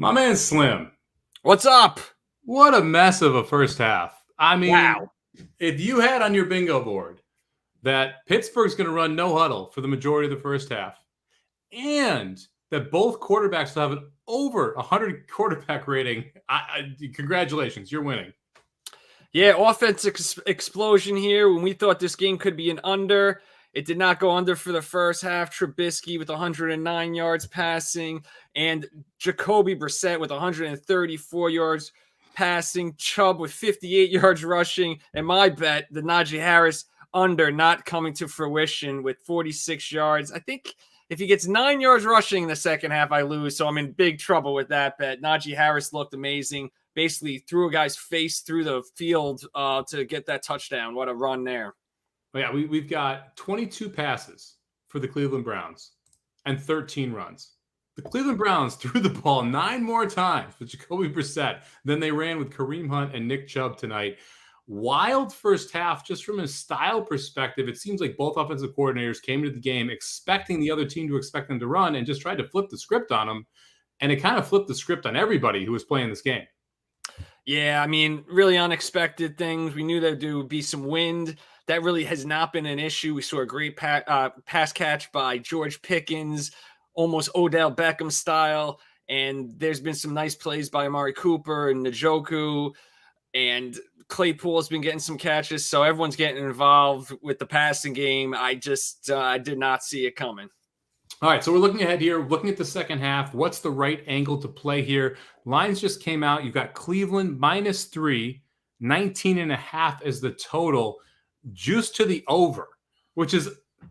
My man Slim. What's up? What a mess of a first half. I mean, Wow. if you had on your bingo board that Pittsburgh's going to run no huddle for the majority of the first half, and that both quarterbacks will have an over 100 quarterback rating, congratulations, you're winning. Yeah, offensive explosion here. When we thought this game could be an under, it did not go under for the first half. Trubisky with 109 yards passing, and Jacoby Brissett with 134 yards passing. Chubb with 58 yards rushing, and my bet, the Najee Harris under, not coming to fruition with 46 yards. I think if he gets 9 yards rushing in the second half, I lose, so I'm in big trouble with that bet. Najee Harris looked amazing. Basically threw a guy's face through the field to get that touchdown. What a run there. Well, yeah, we've got 22 passes for the Cleveland Browns and 13 runs. The Cleveland Browns threw the ball 9 more times with Jacoby Brissett than they ran with Kareem Hunt and Nick Chubb tonight. Wild first half, just from a style perspective. It seems like both offensive coordinators came into the game expecting the other team to expect them to run and just tried to flip the script on them. And it kind of flipped the script on everybody who was playing this game. Yeah, I mean, really unexpected things. We knew there would be some wind. That really has not been an issue. We saw a great pass catch by George Pickens, almost Odell Beckham style. And there's been some nice plays by Amari Cooper and Njoku. And Claypool's been getting some catches. So everyone's getting involved with the passing game. I did not see it coming. All right, so we're looking ahead here, looking at the second half. What's the right angle to play here? Lines just came out. You've got Cleveland -3, 19.5 is the total, juice to the over, which is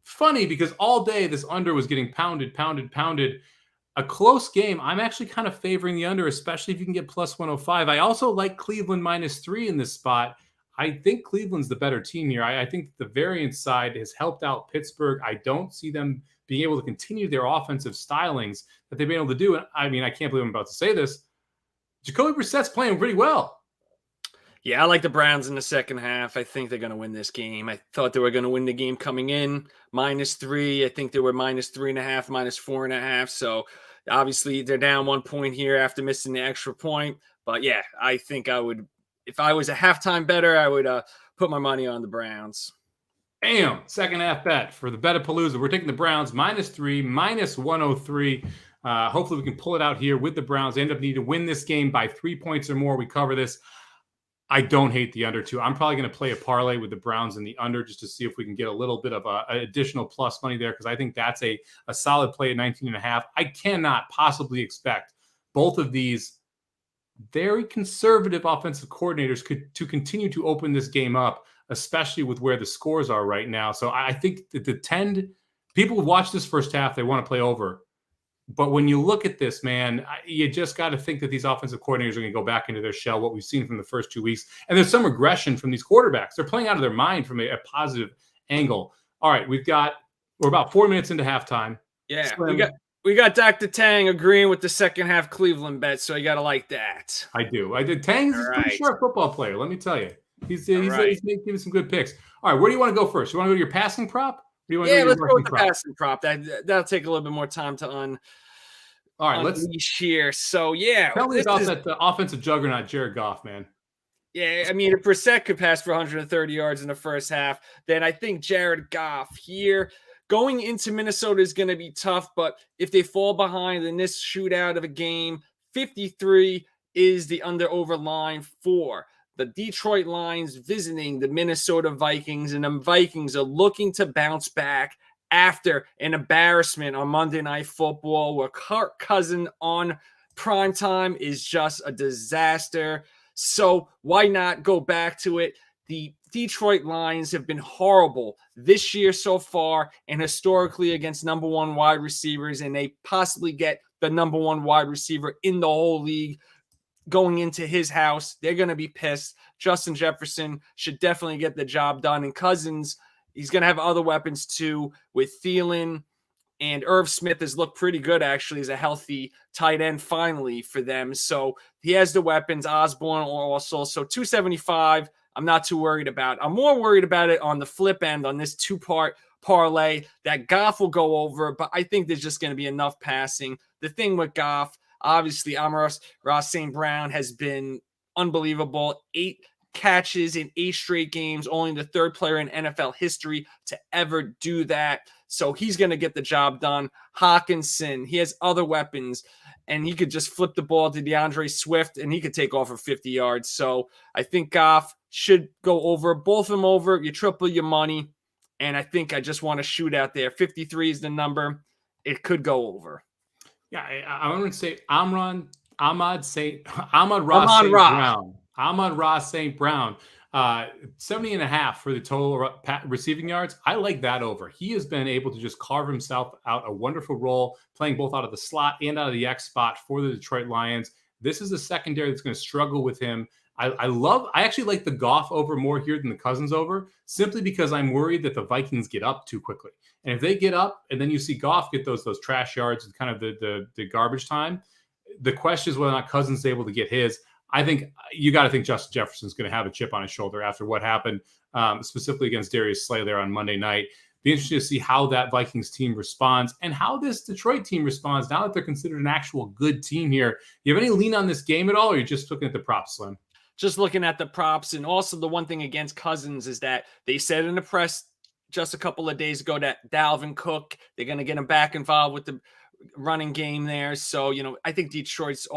funny because all day this under was getting pounded. A close game. I'm actually kind of favoring the under, especially if you can get plus 105. I also like Cleveland -3 in this spot. I think Cleveland's the better team here. I think the variance side has helped out Pittsburgh. I don't see them being able to continue their offensive stylings that they've been able to do. And I mean, I can't believe I'm about to say this. Jacoby Brissett's playing pretty well. Yeah, I like the Browns in the second half. I think they're going to win this game. I thought they were going to win the game coming in -3. I think they were -3.5, -4.5. So obviously they're down 1 point here after missing the extra point. But yeah, I think I would, if I was a halftime bettor, I would put my money on the Browns. Bam! Second half bet for the Betapalooza. We're taking the Browns -3, -103. Hopefully we can pull it out here with the Browns. They end up needing to win this game by 3 points or more. We cover this. I don't hate the under two. I'm probably going to play a parlay with the Browns and the under just to see if we can get a little bit of an additional plus money there, because I think that's a solid play at 19.5. I cannot possibly expect both of these very conservative offensive coordinators to continue to open this game up, especially with where the scores are right now. So I think that people who watch this first half, they want to play over. But when you look at this, man, you just got to think that these offensive coordinators are going to go back into their shell, what we've seen from the first 2 weeks. And there's some regression from these quarterbacks. They're playing out of their mind from a positive angle. All right, we're about 4 minutes into halftime. Yeah, we got Dr. Tang agreeing with the second half Cleveland bet, so you got to like that. I do. Tang's a pretty sharp football player, let me tell you. He's giving some good picks. All right, where do you want to go first? You want to go to your passing prop? Let's go with the passing prop. That'll take a little bit more time to All right, let's here. So yeah, tell me about that offensive juggernaut, Jared Goff, man. Yeah, I mean, if Brissett could pass for 130 yards in the first half, then I think Jared Goff here going into Minnesota is going to be tough. But if they fall behind in this shootout of a game, 53 is the under-over line for the Detroit Lions visiting the Minnesota Vikings, and the Vikings are looking to bounce back after an embarrassment on Monday Night Football where Kirk Cousins on primetime is just a disaster. So why not go back to it? The Detroit Lions have been horrible this year so far and historically against number one wide receivers, and they possibly get the number one wide receiver in the whole league going into his house. They're going to be pissed. Justin Jefferson should definitely get the job done. And Cousins, he's going to have other weapons too with Thielen, and Irv Smith has looked pretty good actually as a healthy tight end finally for them. So he has the weapons. Osborne also. So 275, I'm not too worried about. I'm more worried about it on the flip end on this two-part parlay that Goff will go over, but I think there's just going to be enough passing. The thing with Goff, Obviously, Ross St. Brown has been unbelievable. 8 catches in 8 straight games, only the 3rd player in NFL history to ever do that. So he's going to get the job done. Hawkinson, he has other weapons, and he could just flip the ball to DeAndre Swift, and he could take off for 50 yards. So I think Goff should go over. Both of them over. You triple your money. And I think I just want to shoot out there. 53 is the number. It could go over. Yeah, I want to say Ahmad Ross St. Brown. Ahmad Ross St. Brown. 70.5 for the total receiving yards. I like that over. He has been able to just carve himself out a wonderful role, playing both out of the slot and out of the X spot for the Detroit Lions. This is a secondary that's going to struggle with him. I actually like the Goff over more here than the Cousins over, simply because I'm worried that the Vikings get up too quickly. And if they get up and then you see Goff get those trash yards and kind of the garbage time, the question is whether or not Cousins is able to get his. I think you got to think Justin Jefferson's going to have a chip on his shoulder after what happened, specifically against Darius Slay there on Monday night. Be interesting to see how that Vikings team responds and how this Detroit team responds now that they're considered an actual good team here. You have any lean on this game at all, or are you just looking at the props, Slim? Just looking at the props. And also the one thing against Cousins is that they said in the press just a couple of days ago that Dalvin Cook, they're going to get him back involved with the running game there. So, I think Detroit's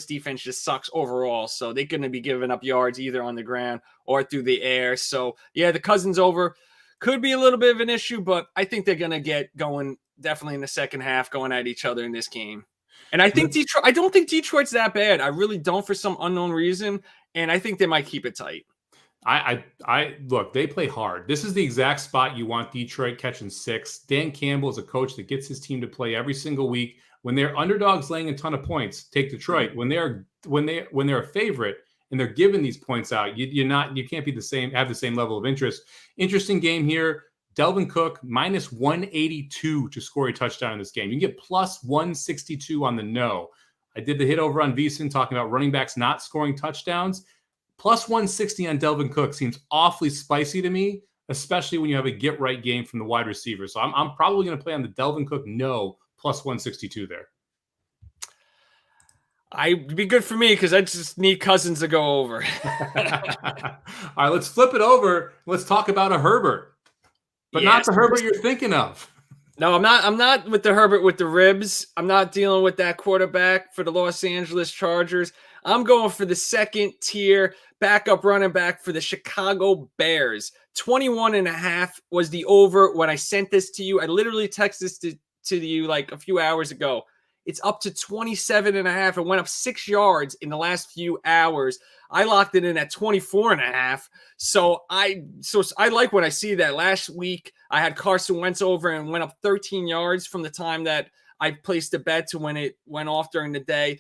defense just sucks overall. So they're going to be giving up yards either on the ground or through the air. So yeah, the Cousins over could be a little bit of an issue, but I think they're going to get going definitely in the second half, going at each other in this game. And I think I don't think Detroit's that bad. I really don't, for some unknown reason. And I think they might keep it tight. I look, they play hard. This is the exact spot you want Detroit catching 6. Dan Campbell is a coach that gets his team to play every single week. When they're underdogs laying a ton of points, take Detroit. When they're a favorite and they're giving these points out, you can't have the same level of interest. Interesting game here. Dalvin Cook minus 182 to score a touchdown in this game. You can get plus 162 on the no. I did the hit over on VSiN talking about running backs not scoring touchdowns. Plus 160 on Dalvin Cook seems awfully spicy to me, especially when you have a get-right game from the wide receiver. So I'm probably going to play on the Dalvin Cook no plus 162 there. It'd be good for me because I just need Cousins to go over. All right, let's flip it over. Let's talk about a Herbert. But not the Herbert you're thinking of. No, I'm not with the Herbert with the ribs. I'm not dealing with that quarterback for the Los Angeles Chargers. I'm going for the second tier backup running back for the Chicago Bears. 21.5 was the over when I sent this to you. I literally texted this to you like a few hours ago. It's up to 27.5. It went up 6 yards in the last few hours. I locked it in at 24.5. So I like when I see that. Last week, I had Carson Wentz over and went up 13 yards from the time that I placed a bet to when it went off during the day.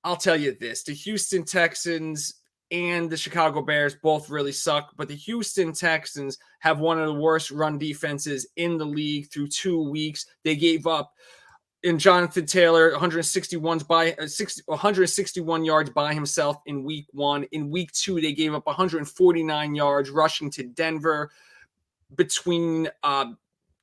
I'll tell you this. The Houston Texans and the Chicago Bears both really suck, but the Houston Texans have one of the worst run defenses in the league through 2 weeks. They gave up in Jonathan Taylor, 161 yards by himself in week 1. In week 2, they gave up 149 yards rushing to Denver. Between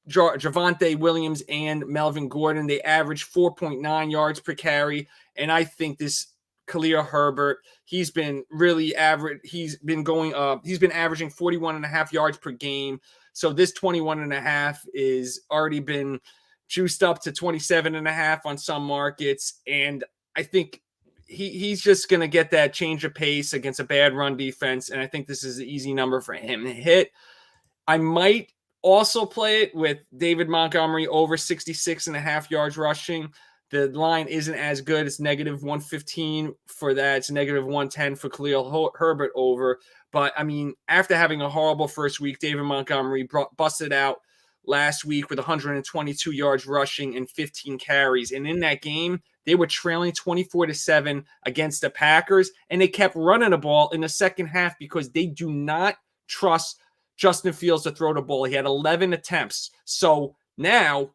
Javonte Williams and Melvin Gordon, they averaged 4.9 yards per carry. And I think this Khalil Herbert, he's been really average. He's been averaging 41.5 yards per game. So this 21.5 is already been juiced up to 27.5 on some markets. And I think he's just going to get that change of pace against a bad run defense. And I think this is an easy number for him to hit. I might also play it with David Montgomery over 66.5 yards rushing. The line isn't as good. It's negative 115 for that. It's negative 110 for Khalil Herbert over. But, I mean, after having a horrible first week, David Montgomery busted out last week with 122 yards rushing and 15 carries. And in that game, they were trailing 24-7 against the Packers, and they kept running the ball in the second half because they do not trust Justin Fields to throw the ball. He had 11 attempts. So now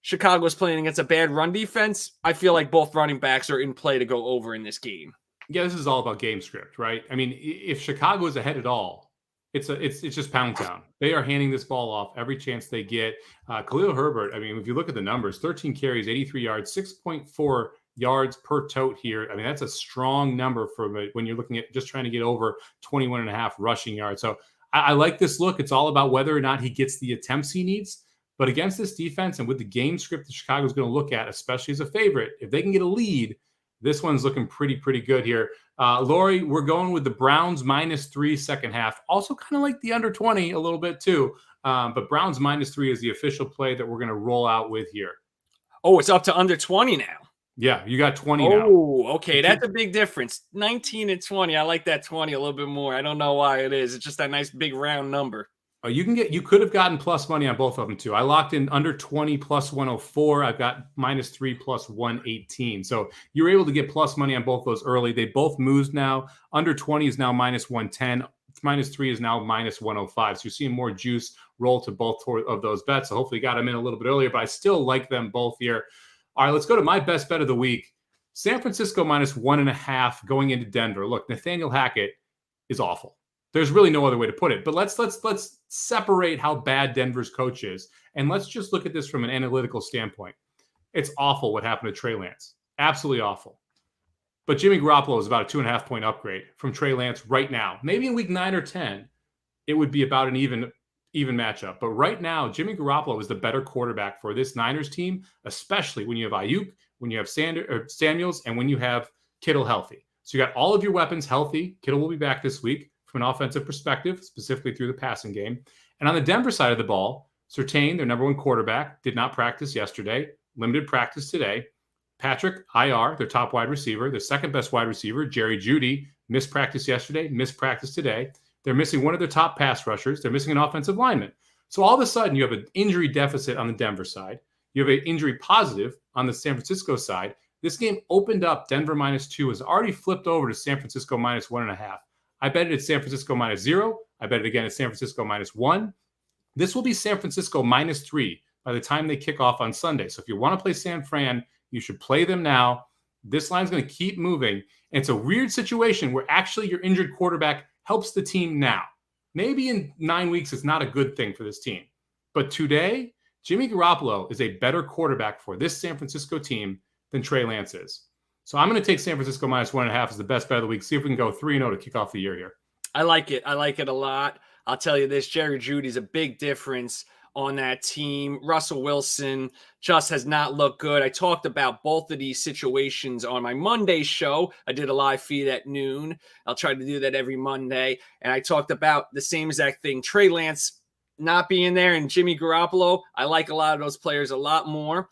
Chicago's playing against a bad run defense. I feel like both running backs are in play to go over in this game. Yeah, this is all about game script, right? I mean, if Chicago is ahead at all, it's just pound town. They are handing this ball off every chance they get. Khalil Herbert, I mean, if you look at the numbers, 13 carries, 83 yards, 6.4 yards per tote here. I mean, that's a strong number for when you're looking at just trying to get over 21.5 rushing yards. So I like this look. It's all about whether or not he gets the attempts he needs. But against this defense and with the game script that Chicago's going to look at, especially as a favorite, if they can get a lead, this one's looking pretty good here. Lori, we're going with the Browns -3 second half. Also kind of like the under 20 a little bit too. But Browns -3 is the official play that we're going to roll out with here. Oh, it's up to under 20 now. Yeah, you got 20 now. Oh, okay. That's a big difference. 19 and 20. I like that 20 a little bit more. I don't know why it is. It's just that nice big round number. Oh, you could have gotten plus money on both of them too. I locked in under 20 plus 104. I've got -3 plus 118. So you were able to get plus money on both those early. They both moved now. Under 20 is now -110. -3 is now -105. So you're seeing more juice roll to both of those bets. So hopefully you got them in a little bit earlier, but I still like them both here. All right, let's go to my best bet of the week. San Francisco -1.5 going into Denver. Look, Nathaniel Hackett is awful. There's really no other way to put it. But let's separate how bad Denver's coach is, and let's just look at this from an analytical standpoint. It's awful what happened to Trey Lance. Absolutely awful. But Jimmy Garoppolo is about a 2.5-point upgrade from Trey Lance right now. Maybe in week 9 or 10, it would be about an even matchup. But right now, Jimmy Garoppolo is the better quarterback for this Niners team, especially when you have Ayuk, when you have Samuels, and when you have Kittle healthy. So you got all of your weapons healthy. Kittle will be back this week from an offensive perspective, specifically through the passing game. And on the Denver side of the ball, Surtain, their number one quarterback, did not practice yesterday, limited practice today. Patrick, IR, their top wide receiver, their second best wide receiver, Jerry Jeudy, missed practice yesterday, missed practice today. They're missing one of their top pass rushers. They're missing an offensive lineman. So all of a sudden, you have an injury deficit on the Denver side. You have an injury positive on the San Francisco side. This game opened up Denver -2, has already flipped over to San Francisco -1.5. I bet it at San Francisco -0. I bet it again at San Francisco -1. This will be San Francisco -3 by the time they kick off on Sunday. So if you want to play San Fran, you should play them now. This line's going to keep moving. And it's a weird situation where actually your injured quarterback helps the team now. Maybe in 9 weeks, it's not a good thing for this team. But today, Jimmy Garoppolo is a better quarterback for this San Francisco team than Trey Lance is. So I'm going to take San Francisco -1.5 as the best bet of the week. See if we can go 3-0 to kick off the year here. I like it. I like it a lot. I'll tell you this, Jerry Jeudy is a big difference on that team. Russell Wilson just has not looked good. I talked about both of these situations on my Monday show. I did a live feed at noon. I'll try to do that every Monday. And I talked about the same exact thing. Trey Lance not being there and Jimmy Garoppolo. I like a lot of those players a lot more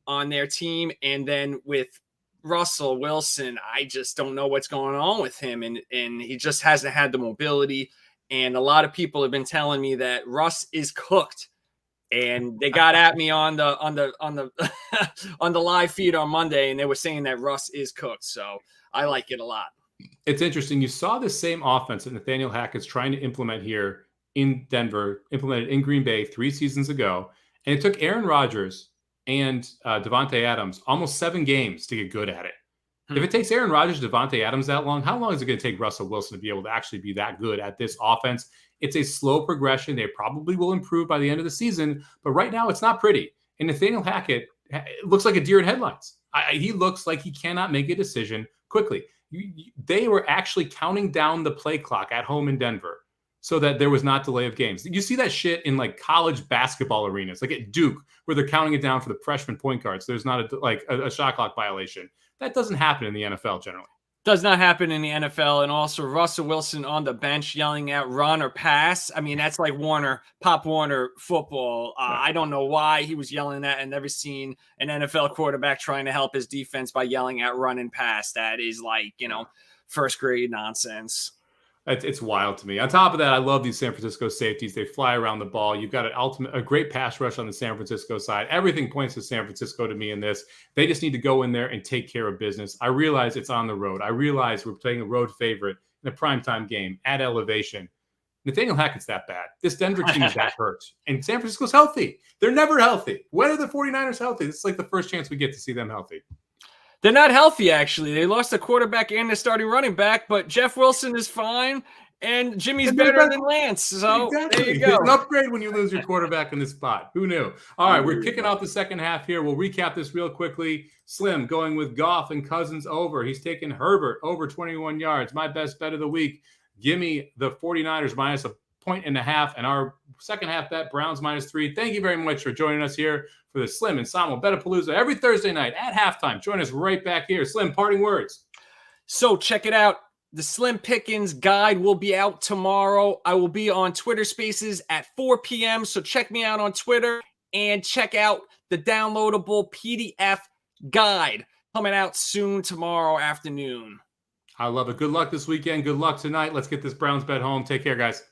on their team. And then with Russell Wilson, I just don't know what's going on with him. And he just hasn't had the mobility. And a lot of people have been telling me that Russ is cooked. And they got at me on the on the live feed on Monday, and they were saying that Russ is cooked. So I like it a lot. It's interesting. You saw the same offense that Nathaniel Hackett's trying to implement here in Denver, implemented in Green Bay 3 seasons ago. And it took Aaron Rodgers and Devontae Adams almost 7 games to get good at it. If it takes Aaron Rodgers, Devontae Adams that long, how long is it going to take Russell Wilson to be able to actually be that good at this offense? It's a slow progression. They probably will improve by the end of the season, but right now it's not pretty. And Nathaniel Hackett looks like a deer in headlights. He looks like he cannot make a decision quickly. They were actually counting down the play clock at home in Denver so that there was not delay of games. You see that shit in like college basketball arenas, like at Duke, where they're counting it down for the freshman point guards. There's not a shot clock violation. That doesn't happen in the NFL generally. Does not happen in the NFL. And also Russell Wilson on the bench yelling out run or pass. I mean, that's like Pop Warner football. I don't know why he was yelling that. I've never seen an NFL quarterback trying to help his defense by yelling at run and pass. That is like, first grade nonsense. It's wild to me. On top of that, I love these San Francisco safeties. They fly around the ball. You've got a great pass rush on the San Francisco side. Everything points to San Francisco to me in this. They just need to go in there and take care of business. I realize it's on the road. I realize we're playing a road favorite in a primetime game at elevation. Nathaniel Hackett's that bad. This Denver team is that hurt. And San Francisco's healthy. They're never healthy. When are the 49ers healthy? This is like the first chance we get to see them healthy. They're not healthy, actually. They lost the quarterback and the starting running back, but Jeff Wilson is fine. And Jimmy's better than Lance. So exactly. there you go. There's an upgrade when you lose your quarterback in this spot. Who knew? All right, we're kicking off the second half here. We'll recap this real quickly. Slim going with Goff and Cousins over. He's taking Herbert over 21 yards. My best bet of the week. Give me the 49ers minus 1.5, and our second half bet, Browns -3. Thank you very much for joining us here for the Slim and Somo Betapalooza every Thursday night at halftime. Join us right back here. Slim, parting words. So check it out. The Slim Pickens guide will be out tomorrow. I will be on Twitter Spaces at 4 p.m. So check me out on Twitter and check out the downloadable PDF guide coming out soon tomorrow afternoon. I love it. Good luck this weekend. Good luck tonight. Let's get this Browns bet home. Take care, guys.